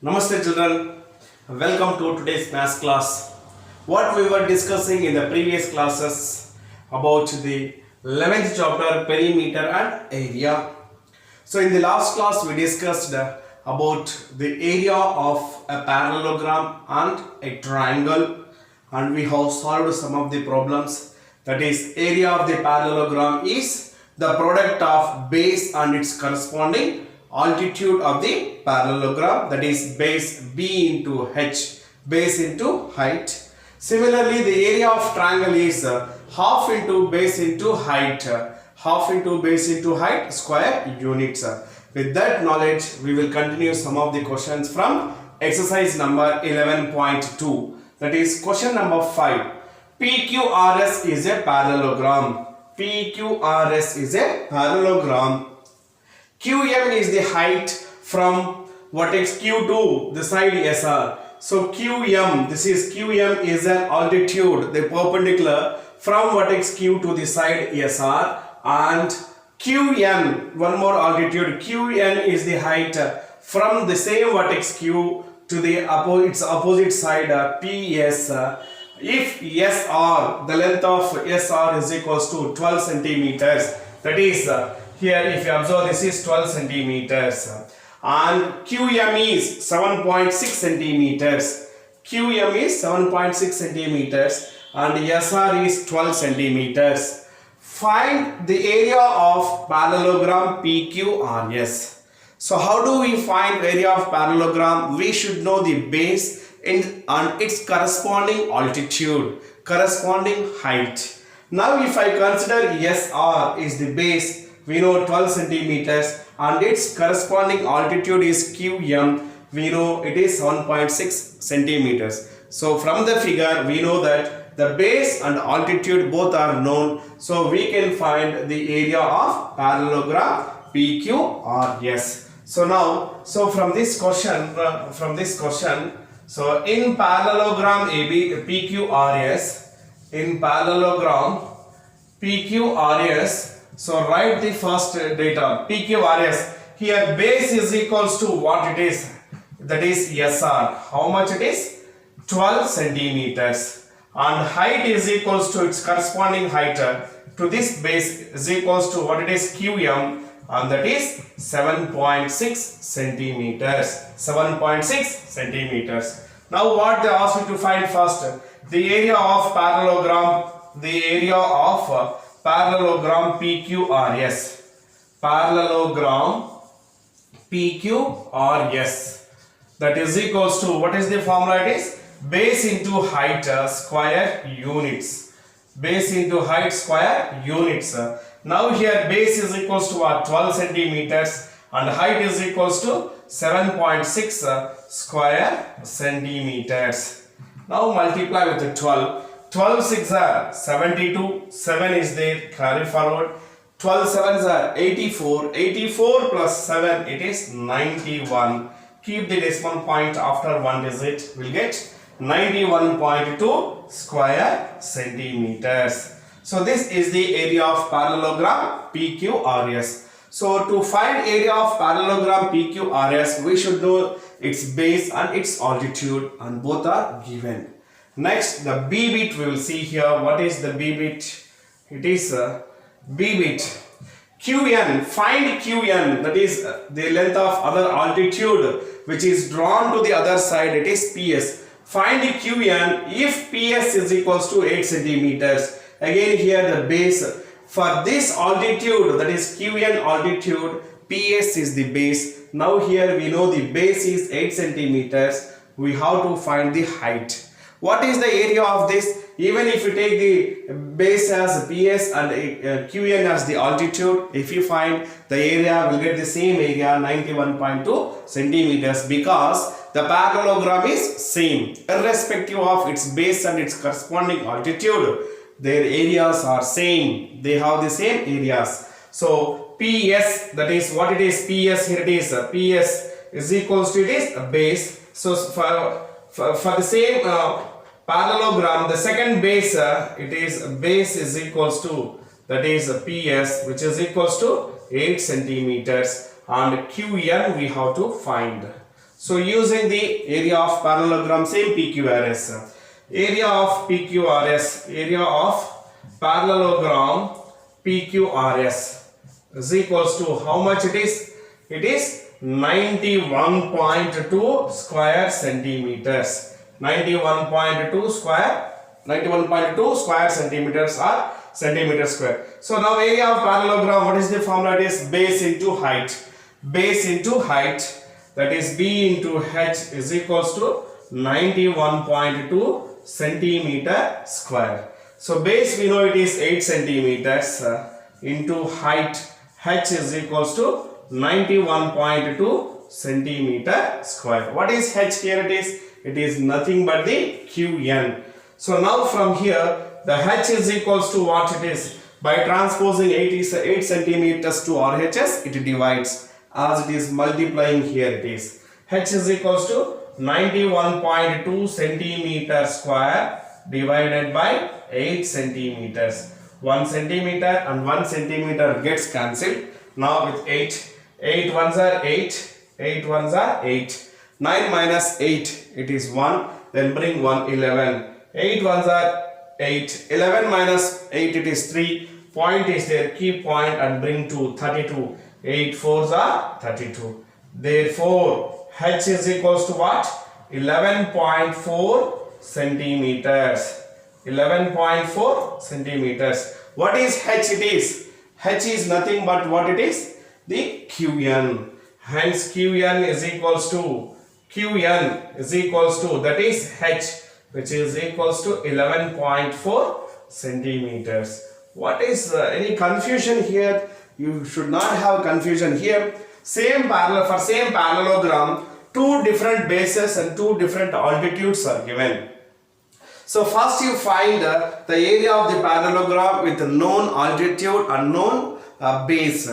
Namaste children, welcome to today's maths class. What we were discussing in the previous classes about the 11th chapter perimeter and area. So in the last class we discussed about the area of a parallelogram and a triangle, and we have solved some of the problems. That is, area of the parallelogram is the product of base and its corresponding altitude of the parallelogram, that is base b into h, base into height. Similarly, the area of triangle is half into base into height, half into base into height square units. With that knowledge, we will continue some of the questions from exercise number 11.2. That is question number 5. PQRS is a parallelogram. PQRS is a parallelogram. QM is the height from vertex Q to the side SR. So QM, this is QM is an altitude, the perpendicular from vertex Q to the side SR, and QN, one more altitude, QN is the height from the same vertex Q to the its opposite side PS. If SR, the length of SR is equals to 12 centimeters, that is here if you observe this is 12 centimeters, and QM is 7.6 centimeters. QM is 7.6 centimeters and SR is 12 centimeters. Find the area of parallelogram PQRS. So how do we find area of parallelogram? We should know the base and its corresponding altitude, corresponding height. Now if I consider SR is the base, we know 12 centimeters, and its corresponding altitude is QM, we know it is 7.6 centimeters. So from the figure we know that the base and altitude both are known, so we can find the area of parallelogram PQRS. So now, from this question, so in parallelogram PQRS, in parallelogram PQRS, so write the first data PQRS. Here base is equals to what it is, that is SR. How much it is? 12 centimeters. And height is equals to its corresponding height to this base is equals to what it is QM, and that is 7.6 centimeters. 7.6 centimeters. Now what they ask you to find first? The area of parallelogram, parallelogram PQRS. Parallelogram PQRS. That is equals to, what is the formula? It is base into height square units. Base into height square units. Now here base is equals to what? 12 centimeters and height is equals to 7.6 square centimeters. Now multiply with the 12. 12 6 are 72, 7 is there, carry forward. 12 7s are 84, 84 plus 7 it is 91. Keep the decimal point after one digit, we'll get 91.2 square centimeters. So this is the area of parallelogram PQRS. So to find area of parallelogram PQRS, we should know its base and its altitude, and both are given. Next, the B bit we will see here. What is the B bit? It is B bit. QN, find QN, that is the length of other altitude which is drawn to the other side, it is PS. Find QN if PS is equals to 8 centimeters. Again here the base. For this altitude, that is QN altitude, PS is the base. Now here we know the base is 8 centimeters. We have to find the height. What is the area of this? Even if you take the base as PS and QN as the altitude, if you find the area, will get the same area, 91.2 centimeters, because the parallelogram is same. Irrespective of its base and its corresponding altitude, their areas are same. They have the same areas. So PS, that is what it is, PS, here it is, PS is equals to, it is a base. So for the same parallelogram, the second base, it is base is equals to, that is PS, which is equals to 8 centimeters, and QN we have to find. So using the area of parallelogram, same PQRS. Area of PQRS, area of parallelogram PQRS is equals to how much it is? It is 91.2 square centimeters. 91.2 square centimeters or centimeter square. So now area of parallelogram, what is the formula? It is base into height. Base into height, that is B into H is equals to 91.2 centimeter square. So base we know it is 8 centimeters into height H is equals to 91.2 centimeter square. What is H here? It is nothing but the QN. So now from here the H is equals to what it is? By transposing 8 centimeters to RHS, it divides. As it is multiplying here, it is H is equals to 91.2 centimeter square divided by 8 centimeters. 1 centimeter and 1 centimeter gets cancelled. Now with 8 ones are 8, 8 ones are 8. 9 minus 8, it is 1. Then bring 1, 11. 8 ones are 8. 11 minus 8, it is 3. Point is there. Keep point and bring 2, 32. 8 fours are 32. Therefore, H is equals to what? 11.4 centimeters. 11.4 centimeters. What is H? It is H is nothing but what it is? The QN. Hence QN is equals to that is H, which is equals to 11.4 centimeters. What is any confusion here? You should not have confusion here. Same parallelogram, two different bases and two different altitudes are given. So first you find the area of the parallelogram with a known altitude and known base.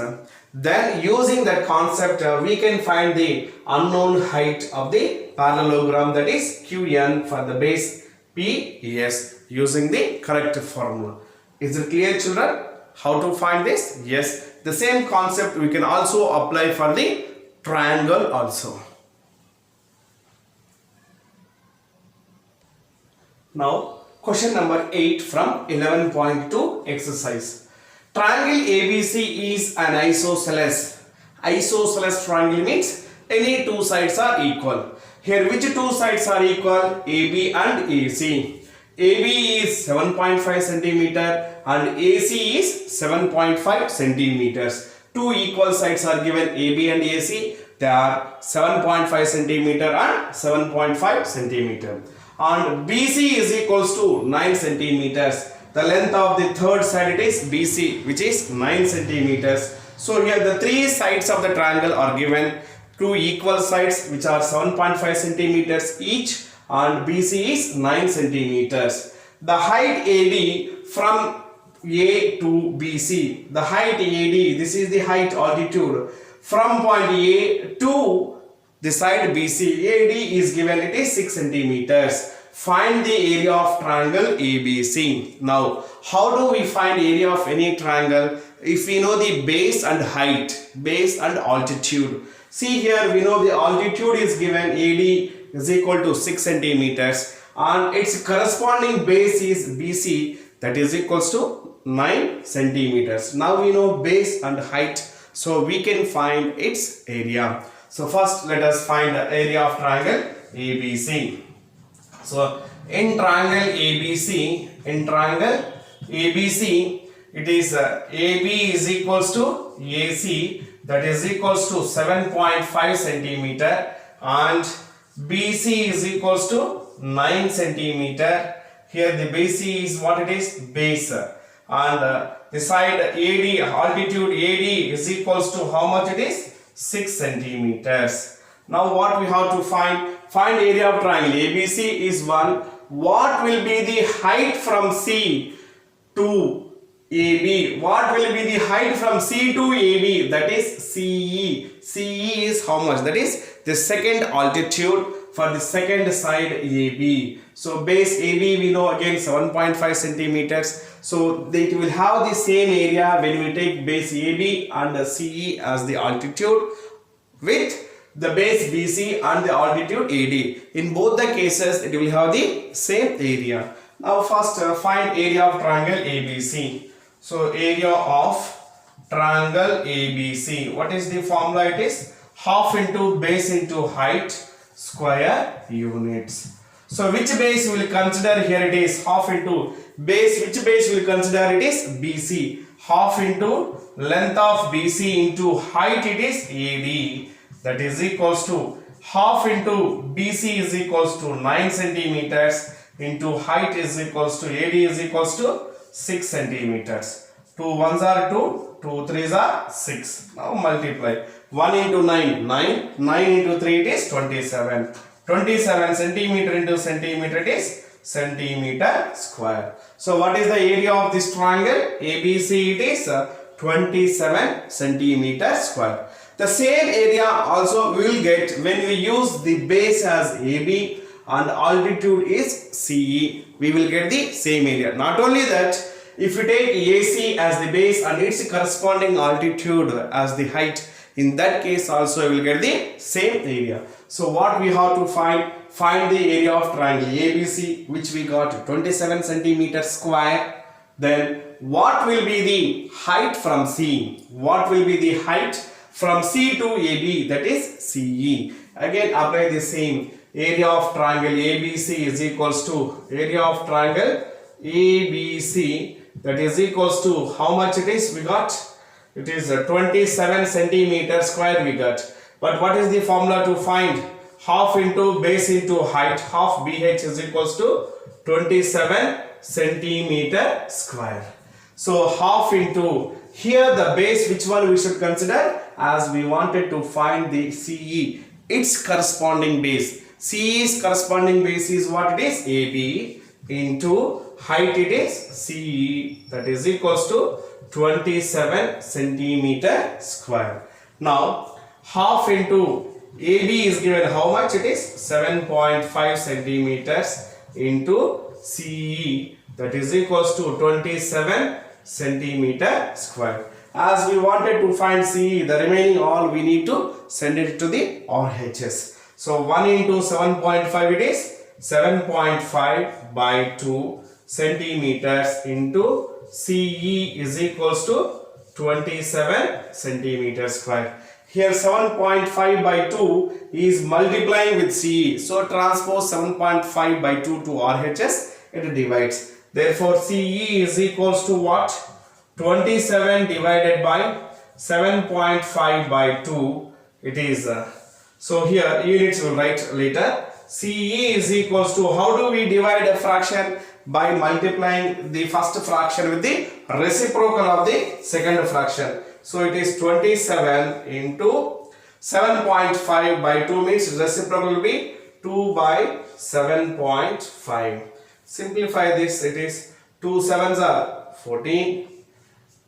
Then using that concept we can find the unknown height of the parallelogram, that is QN for the base PS, using the correct formula. Is it clear, children? How to find this? Yes. The same concept we can also apply for the triangle also. Now question number 8 from 11.2 exercise. Triangle ABC is an isosceles. Isosceles triangle means any two sides are equal. Here which two sides are equal? AB and AC. AB is 7.5 centimeter and AC is 7.5 centimeters. Two equal sides are given, AB and AC. They are 7.5 centimeter and 7.5 centimeter. And BC is equals to 9 centimeters. The length of the third side, it is BC, which is 9 centimeters. So here the three sides of the triangle are given, two equal sides which are 7.5 centimeters each, and BC is 9 centimeters. The height AD from A to BC, the height AD, this is the height altitude from point A to the side BC, AD is given, it is 6 centimeters. Find the area of triangle ABC. Now, how do we find area of any triangle? If we know the base and height, base and altitude. See here, we know the altitude is given, AD is equal to 6 centimeters, and its corresponding base is BC, that is equals to 9 centimeters. Now we know base and height, so we can find its area. So first let us find the area of triangle ABC. So in triangle ABC, it is AB is equals to AC, that is equals to 7.5 centimeter, and BC is equals to 9 centimeter. Here the BC is what it is? Base. And the side AD, altitude AD is equals to how much it is? 6 centimeters. Now what we have to find? Find area of triangle. ABC is 1. What will be the height from C to AB? What will be the height from C to AB? That is CE. CE is how much? That is the second altitude for the second side AB. So base AB we know again 7.5 centimeters. So it will have the same area when we take base AB and CE as the altitude with the base BC and the altitude AD. In both the cases, it will have the same area. Now first find area of triangle ABC. So area of triangle ABC. What is the formula? It is half into base into height square units. So which base we will consider here? It is half into base. Which base we will consider? It is BC. Half into length of BC into height, it is AD. That is equals to half into BC is equals to 9 centimeters into height is equals to AD is equals to 6 centimeters. 2 1s are 2, 2 3s are 6. Now multiply. 1 into 9, 9. 9 into 3, it is 27. 27 centimeter into centimeter, it is centimeter square. So what is the area of this triangle? ABC, it is 27 centimeter square. The same area also we will get when we use the base as AB and altitude is CE. We will get the same area. Not only that, if you take AC as the base and its corresponding altitude as the height, in that case also we will get the same area. So what we have to find the area of triangle ABC, which we got 27 centimeter square. Then what will be the height from C? What will be the height from C to AB, that is CE? Again apply the same. Area of triangle ABC is equals to area of triangle ABC, that is equals to how much it is? We got it is 27 centimeter square we got. But what is the formula to find? Half into base into height. Half BH is equals to 27 centimeter square. So half into, here the base, which one we should consider? As we wanted to find the CE, its corresponding base. CE's corresponding base is what it is? AB into height, it is CE, that is equals to 27 centimeter square. Now half into AB is given how much? It is 7.5 centimeters into CE, that is equals to 27 centimeter square. As we wanted to find CE, the remaining all we need to send it to the RHS. So 1 into 7.5, it is 7.5 by 2 centimeters into CE is equals to 27 centimeters square. Here 7.5 by 2 is multiplying with CE. So transpose 7.5 by 2 to RHS, it divides. Therefore CE is equals to what? 27 divided by 7.5 by 2. It is so here units will write later. CE is equals to, how do we divide a fraction? By multiplying the first fraction with the reciprocal of the second fraction. So it is 27 into 7.5 by 2 means reciprocal will be 2 by 7.5. Simplify this, it is 2 7s are 14,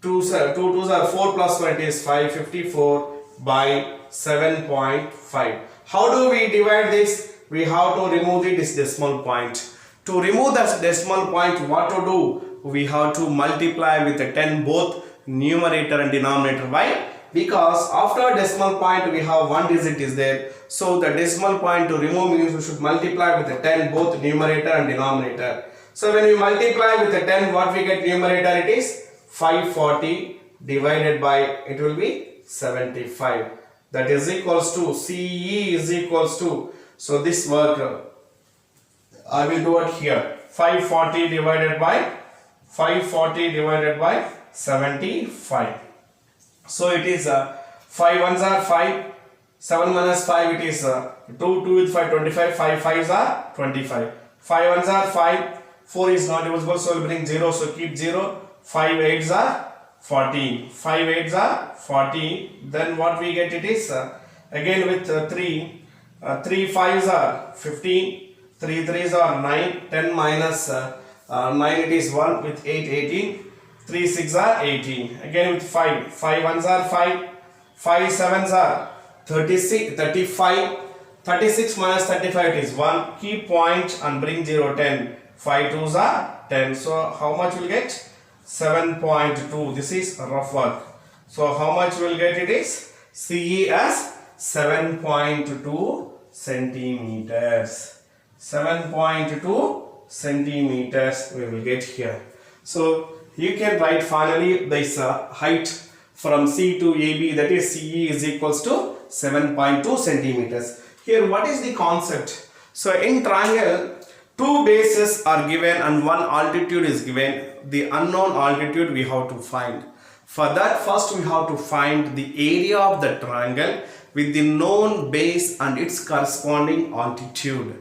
2 2s are 4 plus 1 is 5, 54 by 7.5. How do we divide this? We have to remove the decimal point. To remove that decimal point, what to do? We have to multiply with the 10 both numerator and denominator. Why? Because after decimal point we have one digit is there. So the decimal point to remove means we should multiply with the 10 both numerator and denominator. So when we multiply with the 10, what we get numerator? It is 540 divided by, it will be 75. That is equals to CE is equals to, so this work I will do it here. 540 divided by 75. So it is 5 ones are 5, 7 minus 5 it is 2, 2 with 5, 25, 5 5s are 25. 5 ones are 5, 4 is not divisible, so we'll bring 0, so keep 0. 5 8s are 40, 5 8s are 40. Then what we get, it is again with 3 5s are 15, 3 3s are 9, 10 minus 9 it is 1, with 8 18, 3 6 are 18. Again with 5 1s are 5, 5 7s are 36, 35, 36 minus 35 it is 1, keep point and bring 0, 10, 5 2s are 10. So how much will get? 7.2. This is rough work. So how much will get? It is CE as 7.2 centimeters. 7.2 centimeters we will get here. So you can write finally this height from C to AB, that is CE is equals to 7.2 centimeters. Here what is the concept? So in triangle, two bases are given and one altitude is given. The unknown altitude we have to find. For that, first we have to find the area of the triangle with the known base and its corresponding altitude.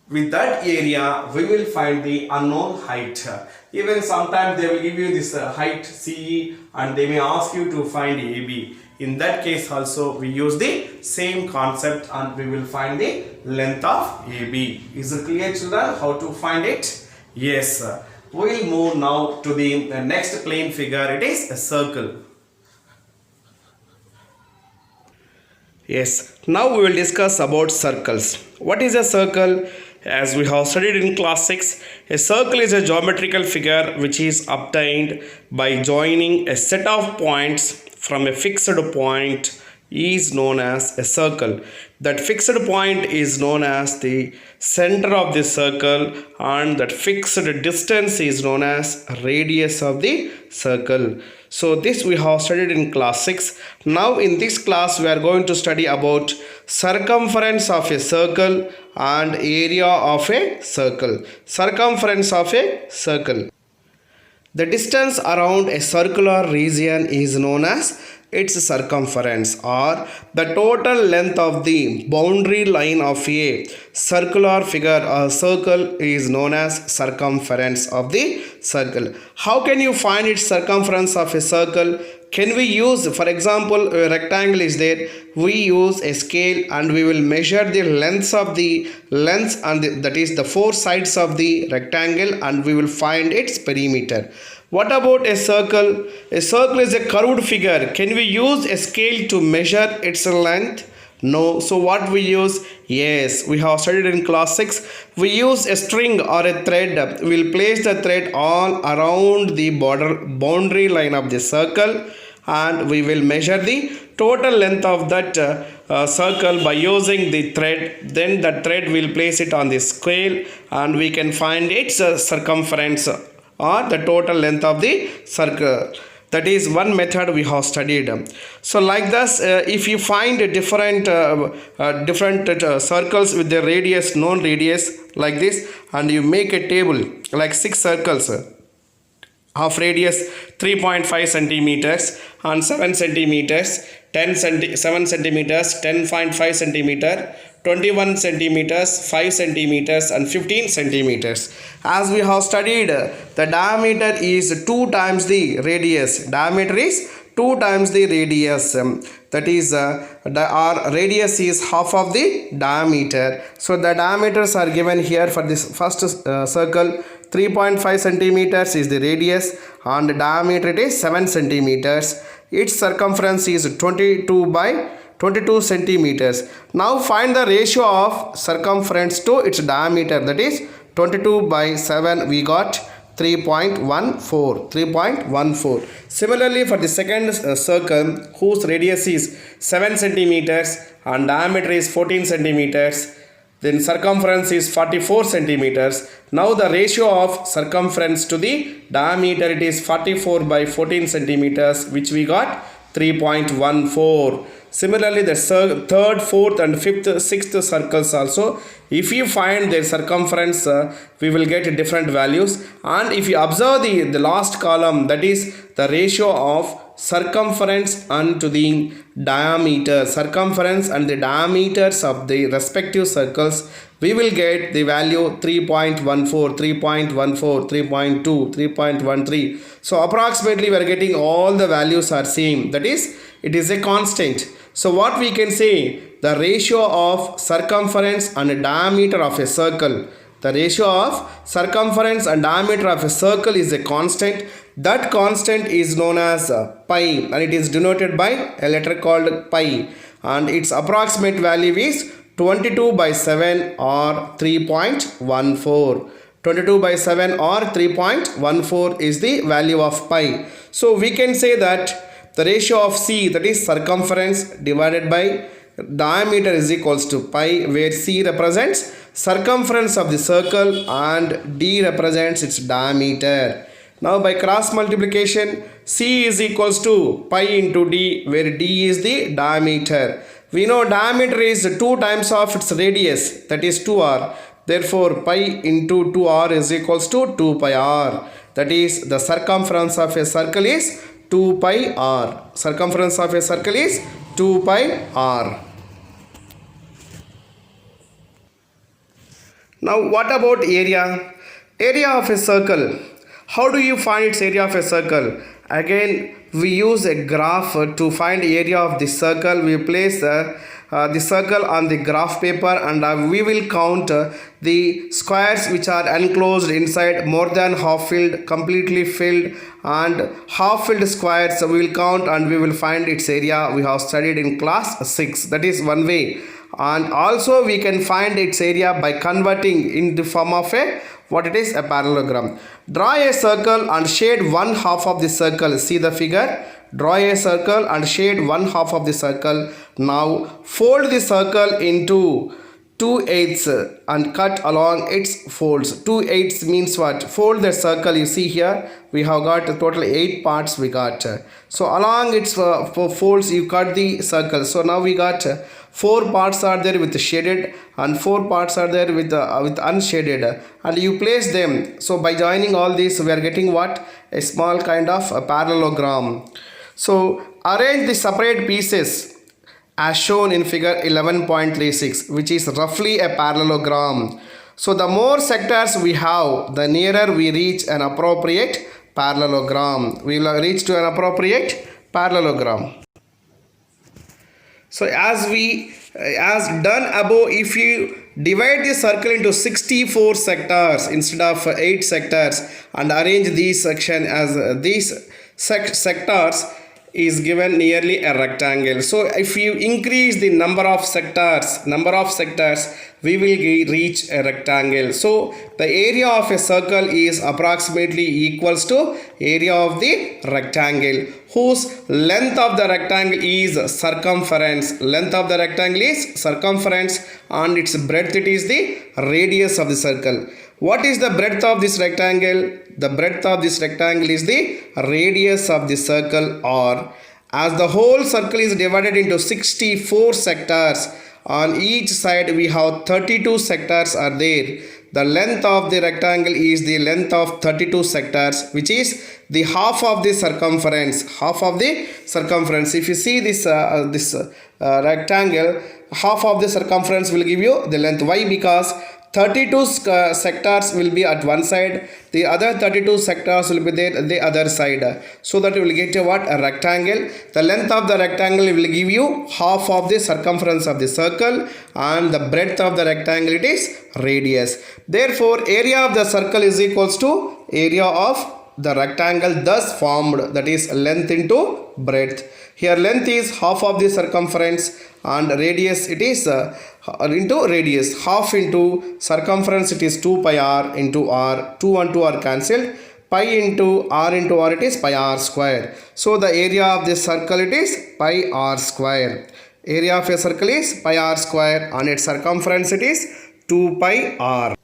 With that area, we will find the unknown height. Even sometimes they will give you this height CE and they may ask you to find AB. In that case also, we use the same concept and we will find the length of AB. Is it clear, children, how to find it? Yes. We will move now to the next plane figure. It is a circle. Yes. Now we will discuss about circles. What is a circle? As we have studied in class 6, a circle is a geometrical figure which is obtained by joining a set of points from a fixed point is known as a circle. That fixed point is known as the center of the circle and that fixed distance is known as radius of the circle. So this we have studied in class 6. Now in this class we are going to study about circumference of a circle and area of a circle. Circumference of a circle. The distance around a circular region is known as its circumference, or the total length of the boundary line of a circular figure or circle is known as circumference of the circle. How can you find its circumference of a circle? Can we use, for example, a rectangle is there, we use a scale and we will measure the lengths of the lengths and that is the four sides of the rectangle and we will find its perimeter. What about a circle? A circle is a curved figure. Can we use a scale to measure its length? No. So what we use? Yes, we have studied in class 6. We use a string or a thread. We will place the thread all around the boundary line of the circle and we will measure the total length of that circle by using the thread. Then the thread will place it on the scale and we can find its circumference or the total length of the circle. That is one method we have studied. So like this, if you find different circles with the radius, known radius like this, and you make a table like 6 circles of radius 3.5 centimeters and 7 centimeters, 7 centimeters, 10.5 centimeter, 21 centimeters, 5 centimeters and 15 centimeters. As we have studied, the diameter is 2 times the radius. Diameter is 2 times the radius. That is, our radius is half of the diameter. So the diameters are given here for this first circle. 3.5 centimeters is the radius and the diameter it is 7 centimeters. Its circumference is 22 centimeters. Now find the ratio of circumference to its diameter, that is 22 by 7 we got 3.14. Similarly for the second circle whose radius is 7 centimeters and diameter is 14 centimeters, then circumference is 44 centimeters. Now the ratio of circumference to the diameter it is 44 by 14 centimeters, which we got 3.14. Similarly, the third, fourth and fifth, sixth circles also, if you find their circumference, we will get different values. And if you observe the last column, that is the ratio of circumference unto the diameter, circumference and the diameters of the respective circles, we will get the value 3.14, 3.14, 3.2, 3.13. So approximately we are getting all the values are same. That is, it is a constant. So what we can say, the ratio of circumference and diameter of a circle. The ratio of circumference and diameter of a circle is a constant. That constant is known as pi and it is denoted by a letter called pi. And its approximate value is 22 by 7 or 3.14. 22 by 7 or 3.14 is the value of pi. So we can say that the ratio of C, that is circumference divided by diameter is equals to pi, where C represents circumference of the circle and D represents its diameter. Now by cross multiplication, C is equals to pi into D, where D is the diameter. We know diameter is 2 times of its radius, that is 2r. Therefore pi into 2r is equals to 2 pi r. That is, the circumference of a circle is 2 pi r. Circumference of a circle is 2 pi r. Now what about area? Area of a circle. How do you find its area of a circle? Again, we use a graph to find area of the circle. We place the circle on the graph paper, and we will count the squares which are enclosed inside, more than half filled, completely filled, and half filled squares we will count, and we will find its area. We have studied in class 6. That is one way. And also we can find its area by converting in the form of a parallelogram. Draw a circle and shade one half of the circle. See the figure. Draw a circle and shade one half of the circle. Now fold the circle into 2/8 and cut along its folds. 2/8 means what? Fold the circle. You see here we have got total 8 parts we got. So along its folds you cut the circle. So now we got 4 parts are there with shaded and 4 parts are there with unshaded, and you place them. So by joining all these we are getting what? A small kind of a parallelogram. So arrange the separate pieces as shown in figure 11.36, which is roughly a parallelogram. So the more sectors we have, the nearer we reach an appropriate parallelogram. We will reach to an appropriate parallelogram. So as done above, if you divide the circle into 64 sectors instead of 8 sectors and arrange these section as these sectors is given nearly a rectangle. So if you increase the number of sectors, we will reach a rectangle. So the area of a circle is approximately equals to area of the rectangle, whose length of the rectangle is circumference. Length of the rectangle is circumference, and its breadth it is the radius of the circle. What is the breadth of this rectangle? The breadth of this rectangle is the radius of the circle, or as the whole circle is divided into 64 sectors, on each side we have 32 sectors are there. The length of the rectangle is the length of 32 sectors, which is the half of the circumference. Half of the circumference. If you see this rectangle, half of the circumference will give you the length. Why? Because 32 sectors will be at one side, the other 32 sectors will be there at the other side, so that you will get a what? A rectangle. The length of the rectangle will give you half of the circumference of the circle, and the breadth of the rectangle it is radius. Therefore area of the circle is equals to area of the rectangle thus formed, that is length into breadth. Here length is half of the circumference, and radius it is into radius. Half into circumference it is 2 pi r into r. 2 and 2 are cancelled. Pi into r it is pi r square. So the area of this circle it is pi r square. Area of a circle is pi r square, and its circumference it is 2 pi r.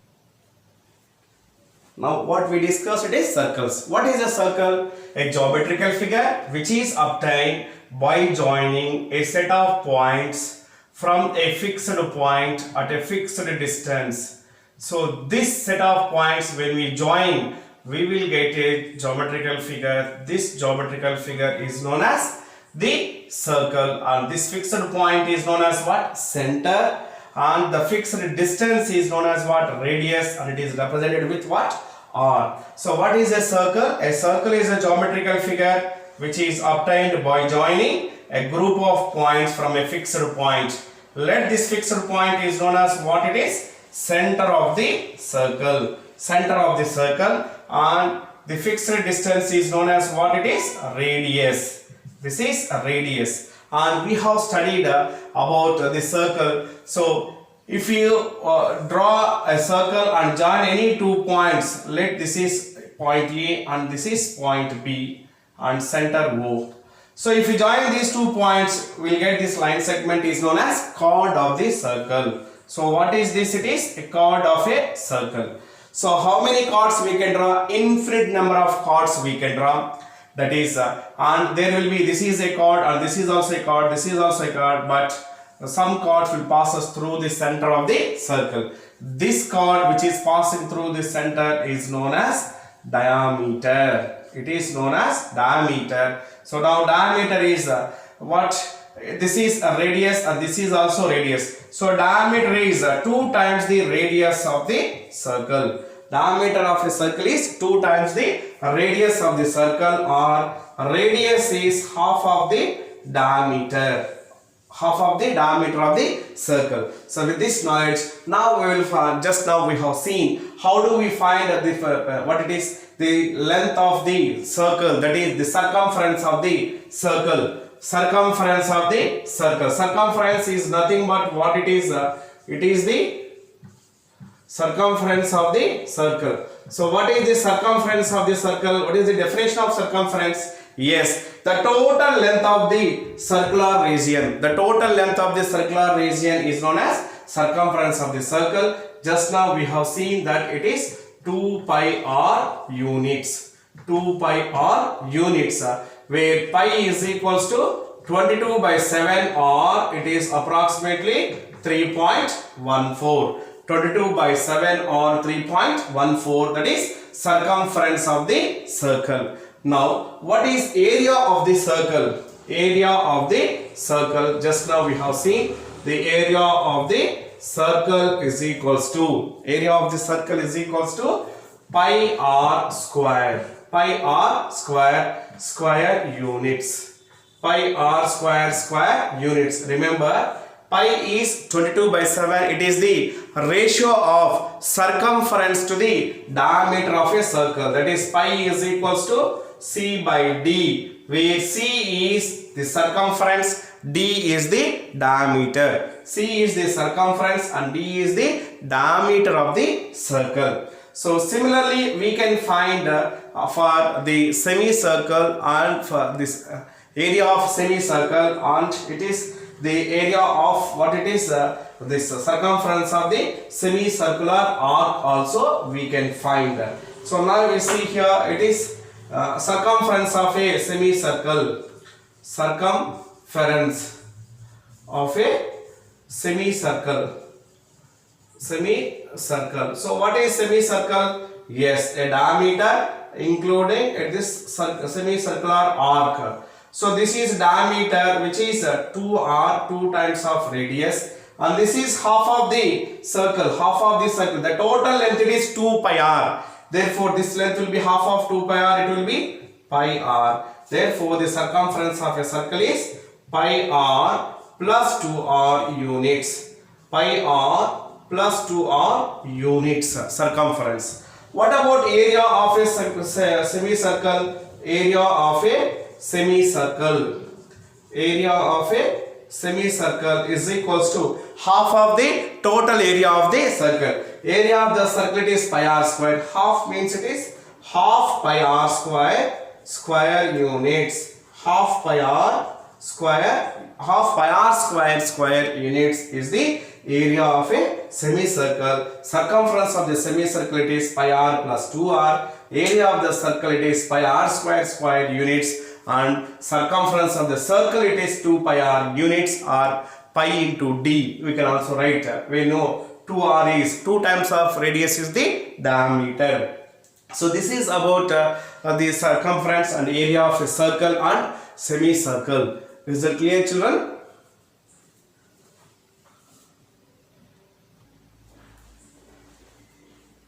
Now what we discussed it is circles. What is a circle? A geometrical figure which is obtained by joining a set of points from a fixed point at a fixed distance. So this set of points, when we join, we will get a geometrical figure. This geometrical figure is known as the circle, and this fixed point is known as what? Center, and the fixed distance is known as what? Radius, and it is represented with what? R. So what is a circle? A circle is a geometrical figure which is obtained by joining a group of points from a fixed point. Let this fixed point is known as what it is? Center of the circle. Center of the circle, and the fixed distance is known as what it is? Radius. This is a radius, and we have studied about the circle. So if you draw a circle and join any 2 points, let this is point A and this is point B and center O. So if you join these 2 points, we'll get this line segment is known as chord of the circle. So what is this? It is a chord of a circle. So how many chords we can draw? Infinite number of chords we can draw. That is, and there will be, this is a chord and this is also a chord, this is also a chord, but some chords will pass us through the center of the circle. This chord which is passing through the center is known as diameter. It is known as diameter. So now diameter is what? This is a radius and this is also radius. So diameter is 2 times the radius of the circle. Diameter of a circle is 2 times the radius of the circle, or radius is half of the diameter. Half of the diameter of the circle. So with this knowledge, now we will find, just now we have seen how do we find the what it is, the length of the circle, that is the circumference of the circle. Circumference of the circle. Circumference is nothing but what it is? It is the circumference of the circle. So what is the circumference of the circle? What is the definition of circumference? Yes, the total length of the circular region. The total length of the circular region is known as circumference of the circle. Just now we have seen that it is 2 pi r units. 2 pi r units, where pi is equals to 22 by 7, or it is approximately 3.14. 22 by 7 or 3.14, that is circumference of the circle. Now, what is area of the circle? Area of the circle, just now we have seen the area of the circle is equals to, area of the circle is equals to pi r square. Pi r square, square units. Pi r square, square units. Remember, pi is 22 by 7. It is the ratio of circumference to the diameter of a circle. That is, pi is equals to c by d, where c is the circumference, d is the diameter. C is the circumference and d is the diameter of the circle. So similarly, we can find for the semicircle and for this area of semicircle, and it is the area of what it is, this circumference of the semicircular arc also we can find. So now we see here it is circumference of a semicircle. Circumference of a semicircle. Semicircle. So what is semicircle? Yes, a diameter including this semicircular arc. So this is diameter, which is 2r, 2 times of radius, and this is half of the circle, half of the circle. The total length it is 2 pi r. Therefore, this length will be half of 2 pi r, it will be pi r. Therefore, the circumference of a circle is pi r plus 2r units. Pi r plus 2r units circumference. What about area of a semicircle? Area of a semicircle. Area of a semicircle is equals to half of the total area of the circle. Area of the circle is pi r square. Half means it is half pi r square, square units. Half pi r square, half pi r square, square units is the area of a semicircle. Circumference of the semicircle it is pi r plus 2r. Area of the circle it is pi r square, square units, and circumference of the circle it is 2 pi r units, or pi into d. We can also write, we know 2r is 2 times of radius is the diameter. So this is about the circumference and area of a circle and semicircle. Is that clear, children?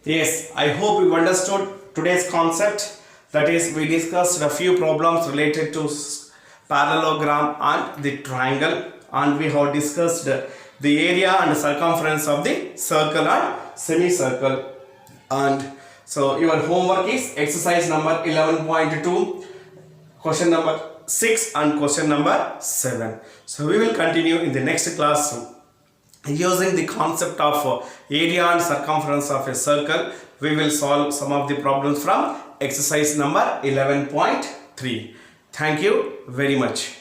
Yes, I hope you understood today's concept. That is, we discussed a few problems related to parallelogram and the triangle, and we have discussed the area and circumference of the circle and semicircle. And so your homework is exercise number 11.2, question number 6 and question number 7. So we will continue in the next class using the concept of area and circumference of a circle. We will solve some of the problems from exercise number 11.3. Thank you very much.